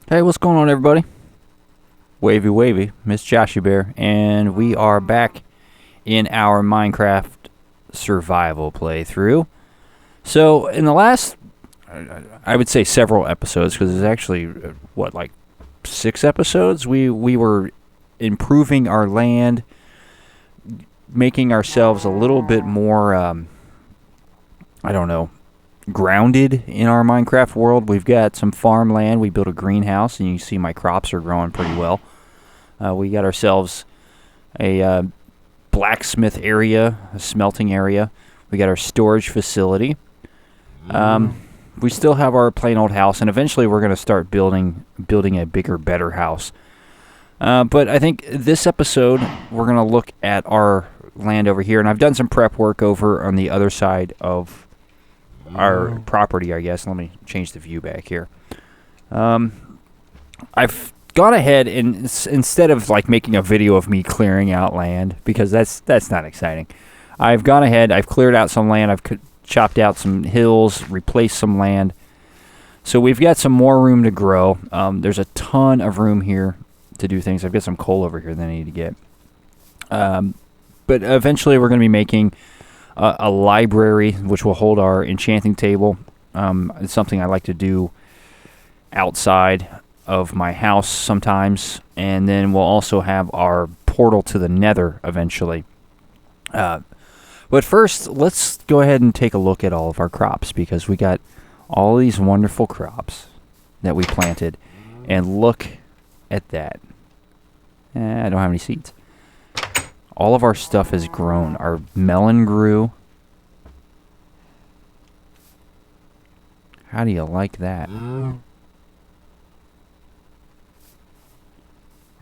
Hey, what's going on, everybody? Wavy, wavy, Miss JoshieBear, and we are back in our Minecraft survival playthrough. So, in the last, I would say several episodes, because it's actually, like 6 episodes, we were improving our land, making ourselves a little bit more, grounded in our Minecraft world. We've got some farmland. We built a greenhouse, and you see my crops are growing pretty well. We got ourselves a blacksmith area, a smelting area. We got our storage facility. We still have our plain old house, and eventually we're going to start building a bigger, better house. But I think this episode we're going to look at our land over here, and I've done some prep work over on the other side of our property, I guess. Let me change the view back here. I've gone ahead and instead of like making a video of me clearing out land, because that's not exciting, I've gone ahead, I've cleared out some land, I've chopped out some hills, replaced some land, so we've got some more room to grow. There's a ton of room here to do things. I've got some coal over here that I need to get, but eventually we're going to be making a library which will hold our enchanting table. It's something I like to do outside of my house sometimes, and then we'll also have our portal to the nether eventually. But first, let's go ahead and take a look at all of our crops, because we got all these wonderful crops that we planted, and look at that. I don't have any seeds. All of our stuff has grown. Our melon grew. How do you like that?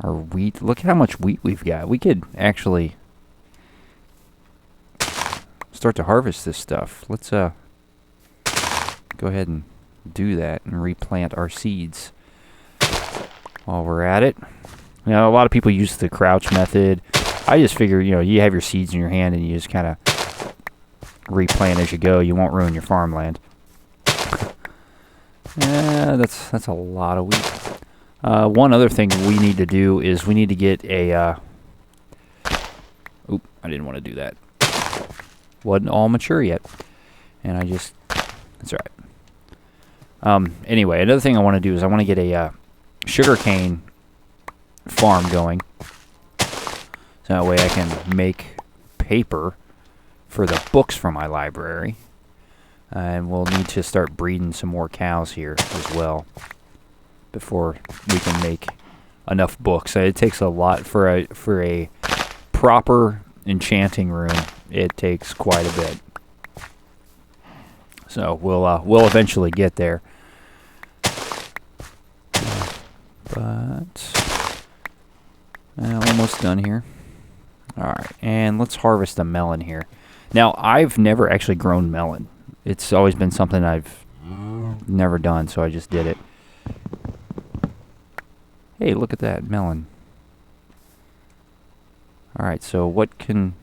Our wheat. Look at how much wheat we've got. We could actually start to harvest this stuff. Let's go ahead and do that and replant our seeds while we're at it. You know, a lot of people use the crouch method. I just figure, you have your seeds in your hand and you just kind of replant as you go. You won't ruin your farmland. Yeah, that's a lot of wheat. One other thing we need to do is we need to get a... Oop, I didn't want to do that. Wasn't all mature yet. And that's all right. Anyway, another thing I want to do is I want to get a sugarcane farm going. So that way I can make paper for the books for my library. And we'll need to start breeding some more cows here as well before we can make enough books. It takes a lot for a proper enchanting room. It takes quite a bit. So we'll eventually get there. But almost done here. Alright, and let's harvest a melon here. Now, I've never actually grown melon. It's always been something I've never done, so I just did it. Hey, look at that melon. Alright, so what can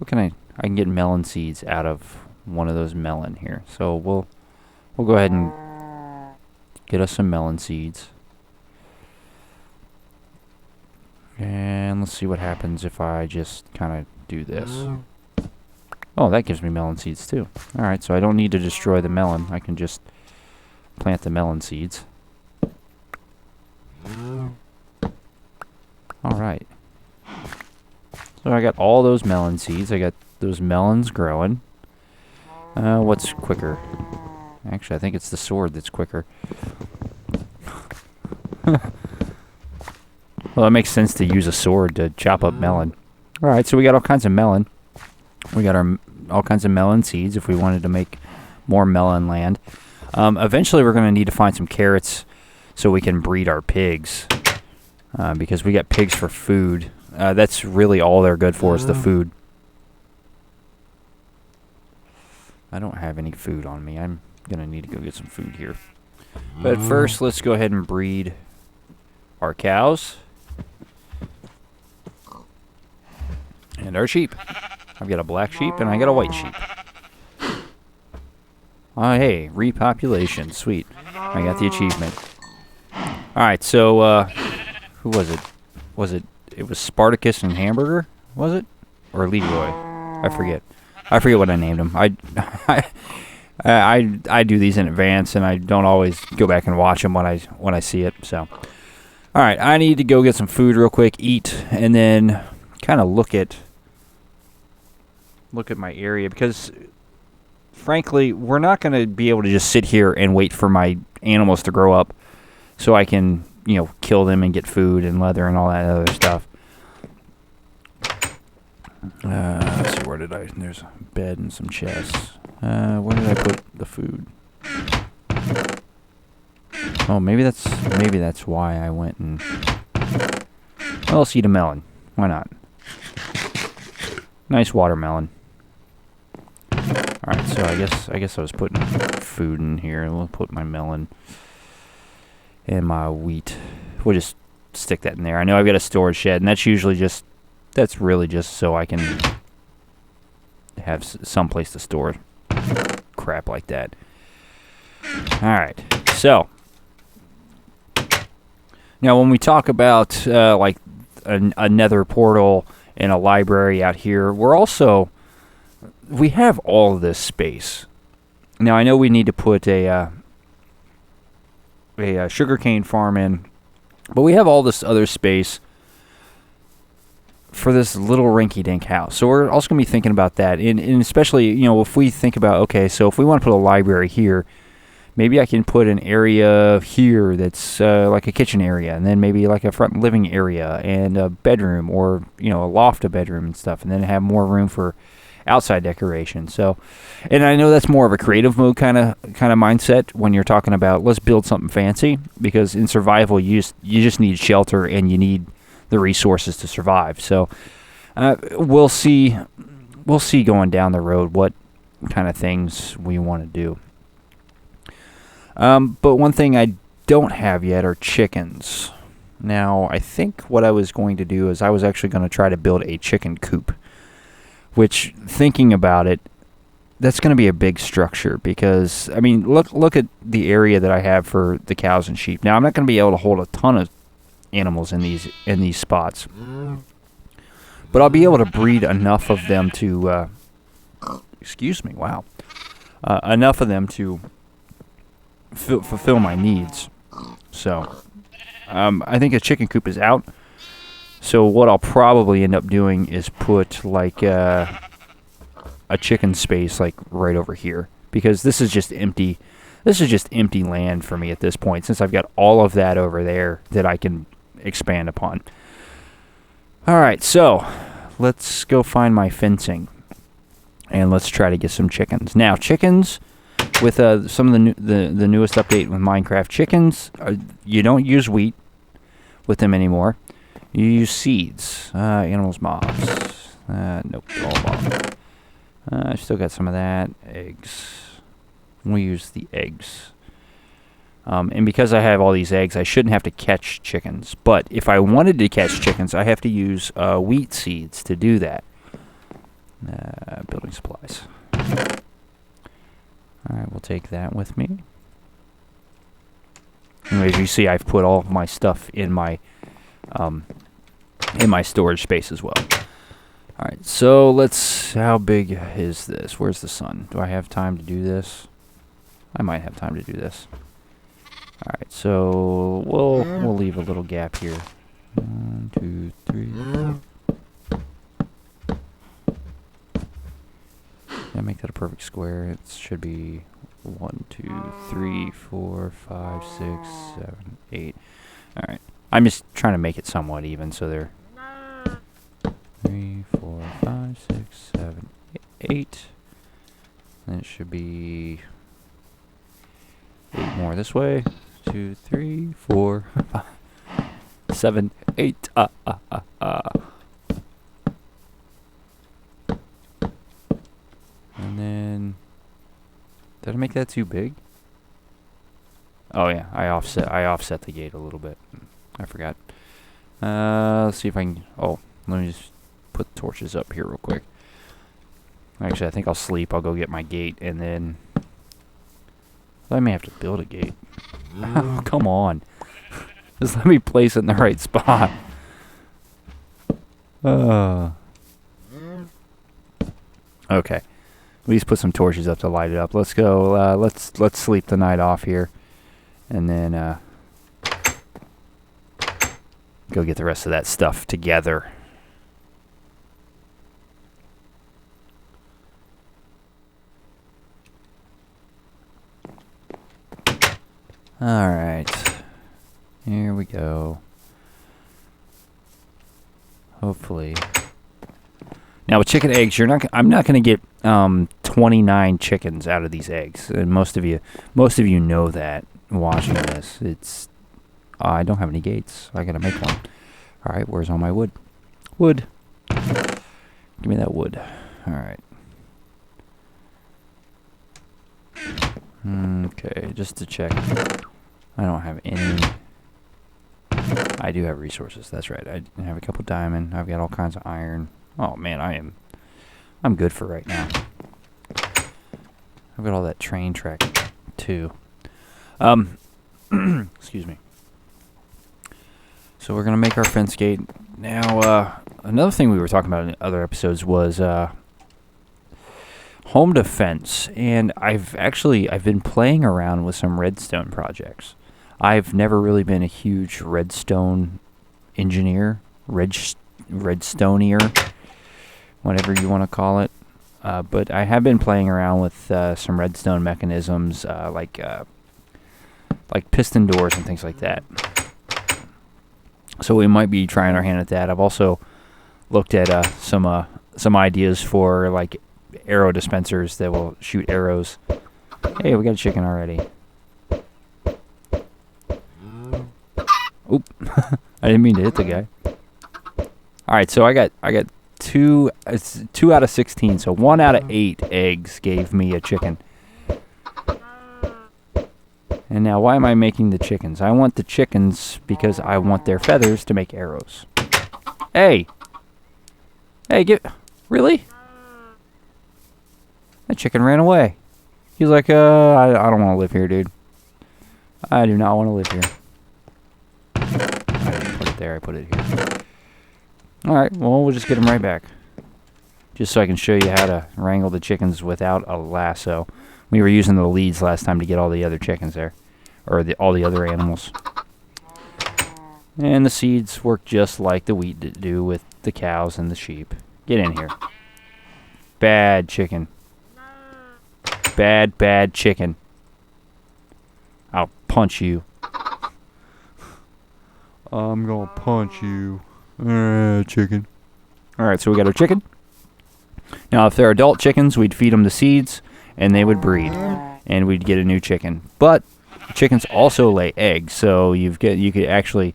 I can get melon seeds out of one of those melon here. So we'll go ahead and get us some melon seeds. And let's see what happens if I just kind of do this. Oh, that gives me melon seeds too. Alright, so I don't need to destroy the melon. I can just plant the melon seeds. Alright. So I got all those melon seeds. I got those melons growing. What's quicker? Actually, I think it's the sword that's quicker. Well, it makes sense to use a sword to chop up melon. Alright, so we got all kinds of melon. We got all kinds of melon seeds if we wanted to make more melon land. Eventually, we're going to need to find some carrots so we can breed our pigs. Because we got pigs for food. That's really all they're good for is the food. I don't have any food on me. I'm going to need to go get some food here. But first, let's go ahead and breed our cows. And our sheep. I've got a black sheep and I got a white sheep. Oh, hey, repopulation. Sweet. I got the achievement. Alright, so, who was it? It was Spartacus and Hamburger? Was it? Or Leroy? I forget. I forget what I named him. I do these in advance, and I don't always go back and watch them when I see it. So, all right, I need to go get some food real quick, eat, and then kind of look at my area because, frankly, we're not going to be able to just sit here and wait for my animals to grow up so I can, kill them and get food and leather and all that other stuff. Let's see, there's a bed and some chests. Where did I put the food? Oh, maybe that's why I went and... Well, let's eat a melon. Why not? Nice watermelon. Alright, so I guess I was putting food in here. We'll put my melon and my wheat. We'll just stick that in there. I know I've got a storage shed, and that's really just so I can have some place to store crap like that. Alright, so now when we talk about like a nether portal and a library out here, we have all of this space. Now I know we need to put a sugarcane farm in, but we have all this other space for this little rinky-dink house. So we're also going to be thinking about that. And especially, if we think about, okay, so if we want to put a library here, maybe I can put an area here that's like a kitchen area, and then maybe like a front living area and a bedroom, or, a loft, a bedroom and stuff, and then have more room for outside decoration. So, and I know that's more of a creative mode kind of mindset when you're talking about let's build something fancy, because in survival you just need shelter and you need the resources to survive. So we'll see going down the road what kind of things we want to do. But one thing I don't have yet are chickens. Now, I think what I was going to do is I was actually going to try to build a chicken coop, which, thinking about it, that's going to be a big structure because, I mean, look at the area that I have for the cows and sheep. Now, I'm not going to be able to hold a ton of animals in these spots, but I'll be able to breed enough of them to enough of them to fulfill my needs. So I think a chicken coop is out. So what I'll probably end up doing is put like a chicken space like right over here, because this is just empty. This is just empty land for me at this point, since I've got all of that over there that I can expand upon. Alright, so let's go find my fencing and let's try to get some chickens. Now, chickens, with some of the newest update with Minecraft, chickens, you don't use wheat with them anymore. You use seeds. Animals, mobs. Nope, all mobs. I've still got some of that. Eggs. We use the eggs. And because I have all these eggs, I shouldn't have to catch chickens. But if I wanted to catch chickens, I have to use wheat seeds to do that. Building supplies. Alright, we'll take that with me. Anyway, as you see, I've put all of my stuff in my storage space as well. Alright, so how big is this? Where's the sun? Do I have time to do this? I might have time to do this. Alright, so we'll leave a little gap here. 1, 2, 3. Yeah, make that a perfect square. It should be 1, 2, 3, 4, 5, 6, 7, 8. Alright. I'm just trying to make it somewhat even, so they're 3, 4, 5, 6, 7, 8. And it should be 8 more this way. 2, 3, 4, 5, 7, 8. And then, did I make that too big? Oh yeah, I offset the gate a little bit. I forgot. Let's see if I can. Oh, let me just put the torches up here real quick. Actually, I think I'll sleep. I'll go get my gate, and then I may have to build a gate. Oh, come on. Just let me place it in the right spot. Okay. At least put some torches up to light it up. Let's go. Let's sleep the night off here, and then go get the rest of that stuff together. All right. Here we go. Hopefully. Now with chicken eggs, I'm not going to get 29 chickens out of these eggs, and most of you know that watching this. I don't have any gates. I got to make one. All right, where's all my wood? Wood. Give me that wood. All right. Okay, just to check. I don't have any. I do have resources. That's right. I have a couple diamond. I've got all kinds of iron. Oh man, I'm good for right now. I've got all that train track too. Excuse me. So we're gonna make our fence gate now. Another thing we were talking about in other episodes was home defense, and I've been playing around with some redstone projects. I've never really been a huge redstone engineer, redstonier, whatever you want to call it. But I have been playing around with some redstone mechanisms, like piston doors and things like that. So we might be trying our hand at that. I've also looked at some ideas for like arrow dispensers that will shoot arrows. Hey, we got a chicken already. Oop! I didn't mean to hit the guy. All right, so I got two out of 16, so 1 out of 8 eggs gave me a chicken. And now, why am I making the chickens? I want the chickens because I want their feathers to make arrows. Hey, really? That chicken ran away. He's like, I don't want to live here, dude. I do not want to live here. I didn't put it there. I put it here. Alright, well, we'll just get him right back. Just so I can show you how to wrangle the chickens without a lasso. We were using the leads last time to get all the other chickens there. Or all the other animals. And the seeds work just like the wheat do with the cows and the sheep. Get in here. Bad chicken. Bad chicken. I'll punch you. I'm gonna punch you. Chicken. Alright, so we got our chicken. Now, if they're adult chickens, we'd feed them the seeds, and they would breed, and we'd get a new chicken. But chickens also lay eggs, so you could actually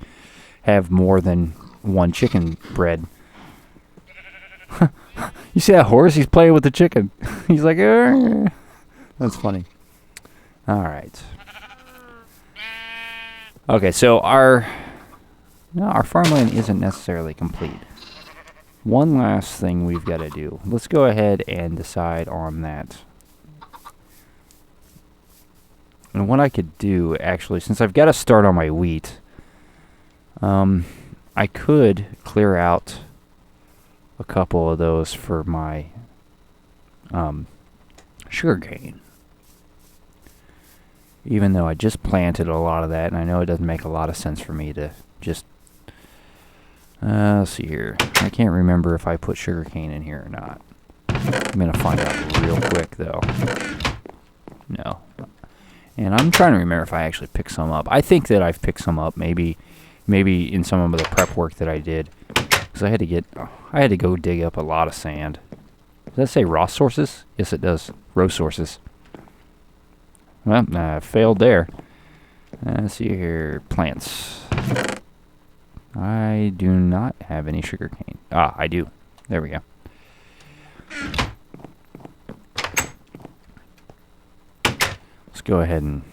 have more than one chicken bred. You see that horse? He's playing with the chicken. He's like, arr. That's funny. Alright. Okay, so our farmland isn't necessarily complete. One last thing we've got to do. Let's go ahead and decide on that. And what I could do, actually, since I've got to start on my wheat, I could clear out a couple of those for my sugarcane. Even though I just planted a lot of that, and I know it doesn't make a lot of sense for me to just... let's see here. I can't remember if I put sugarcane in here or not. I'm going to find out real quick, though. No. And I'm trying to remember if I actually picked some up. I think that I've picked some up, maybe in some of the prep work that I did. Because I had to go dig up a lot of sand. Does that say raw sources? Yes, it does. Row sources. Well, I failed there. Let's see here. Plants. I do not have any sugarcane. Ah, I do. There we go. Let's go ahead and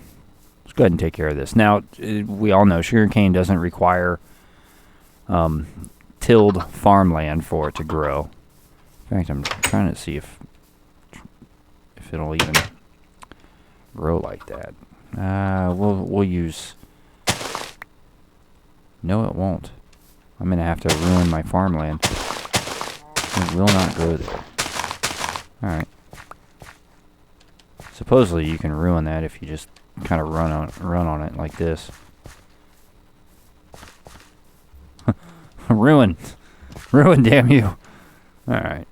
take care of this. Now, we all know sugarcane doesn't require tilled farmland for it to grow. In fact, I'm trying to see if it'll even grow like that. We'll use No, it won't. I'm going to have to ruin my farmland. It will not grow there. Alright. Supposedly you can ruin that if you just kind of run on it like this. Ruin, damn you. Alright.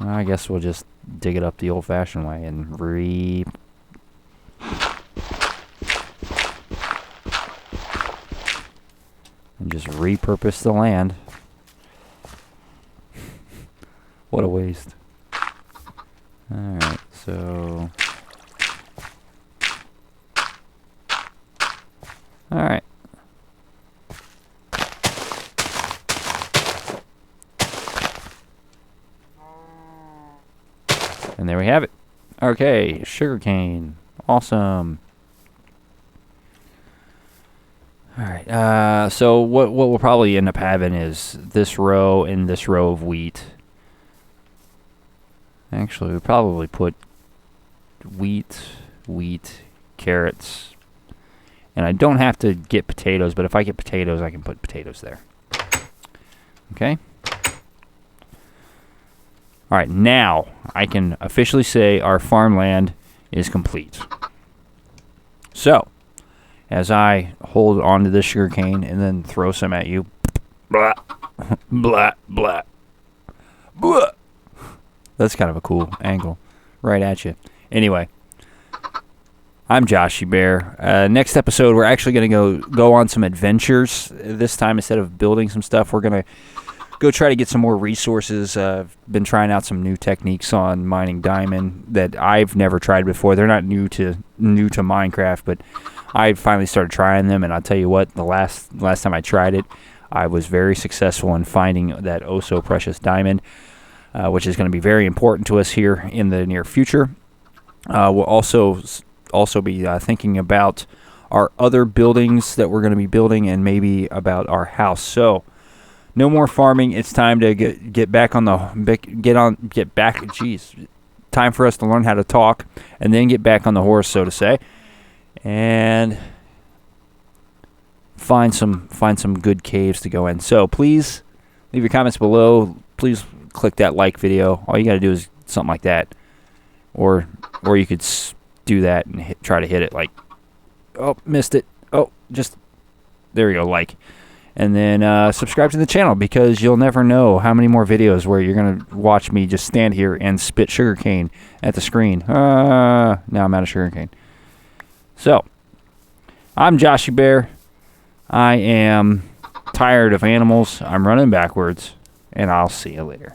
I guess we'll just dig it up the old-fashioned way and just repurpose the land. What a waste. Alright, so... Alright. And there we have it. Okay, sugarcane. Awesome. Alright, so what we'll probably end up having is this row and this row of wheat. Actually, we'll probably put wheat, carrots. And I don't have to get potatoes, but if I get potatoes, I can put potatoes there. Okay? Alright, now I can officially say our farmland is complete. So, as I hold onto this sugarcane and then throw some at you. Blah, blah, blah, blah. That's kind of a cool angle. Right at you. Anyway, I'm JoshieBear. Next episode, we're actually going to go on some adventures. This time, instead of building some stuff, we're going to go try to get some more resources. I've been trying out some new techniques on mining diamond that I've never tried before. They're not new to Minecraft, but I finally started trying them, and I'll tell you what, the last time I tried it, I was very successful in finding that oh so precious diamond, which is going to be very important to us here in the near future. We'll also be thinking about our other buildings that we're going to be building, and maybe about our house. So, no more farming. It's time to get back on the get back. Jeez, time for us to learn how to talk, and then get back on the horse, so to say, and find some good caves to go in. So please leave your comments below. Please click that like video. All you got to do is something like that, or you could do that and try to hit it like, oh, missed it. Oh, just there you go, like. And then subscribe to the channel, because you'll never know how many more videos where you're going to watch me just stand here and spit sugarcane at the screen. Now I'm out of sugarcane. So, I'm JoshieBear. I am tired of animals. I'm running backwards, and I'll see you later.